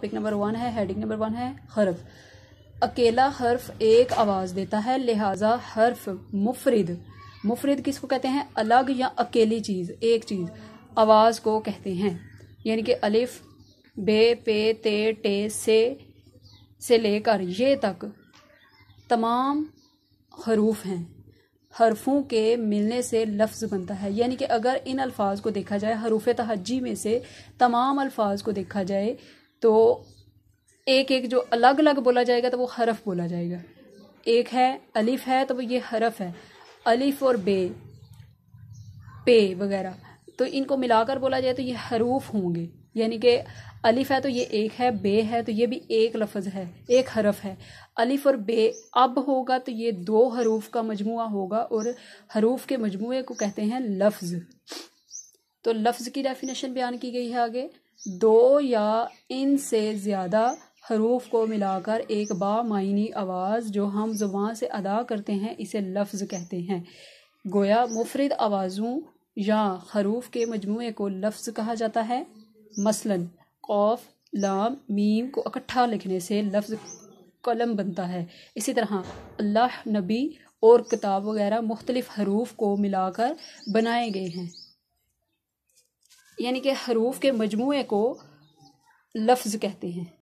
Topic number 1 है, heading number 1 है हर्फ। अकेला हर्फ एक आवाज़ देता है, लिहाजा हर्फ मुफरिद, मुफरिद किसको कहते हैं? अलग या अकेली चीज़, एक चीज़, आवाज़ को कहते हैं। यानी कि अलिफ, बे, पे, ते, टे, से लेकर ये तक तमाम हरूफ हैं। हरफों के मिलने से लफ्ज़ बनता है। यानी कि अगर इन अल्फाज को देखा जाए, हरूफ तहज्जी में से तमाम अल्फाज को देखा जाए तो एक एक जो अलग अलग बोला जाएगा तो वो हरफ बोला जाएगा। एक है अलिफ है तो वो ये हरफ है, अलिफ और बे, पे वगैरह, तो इनको मिलाकर बोला जाए तो ये हरूफ होंगे। यानी कि अलिफ है तो ये एक है, बे है तो ये भी एक लफ्ज़ है, एक हरफ है। अलिफ और बे अब होगा तो ये दो हरूफ का मजमुआ होगा और हरूफ के मजमुए को कहते हैं लफ्ज़। तो लफ्ज़ की डेफिनेशन बयान की गई है आगे, दो या इनसे ज़्यादा हरूफ को मिलाकर एक बामायनी आवाज़ जो हम ज़ुबान से अदा करते हैं इसे लफ्ज़ कहते हैं। गोया मुफरिद आवाज़ों या हरूफ के मजमुए को लफ्ज़ कहा जाता है। मसलन कौफ, लाम, मीम को इकट्ठा लिखने से लफ्ज़ कलम बनता है। इसी तरह अल्लाह, नबी और किताब वगैरह मुख्तलिफ हरूफ को मिलाकर बनाए गए हैं। यानी कि हरूफ के मजमुए को लफ्ज़ कहते हैं।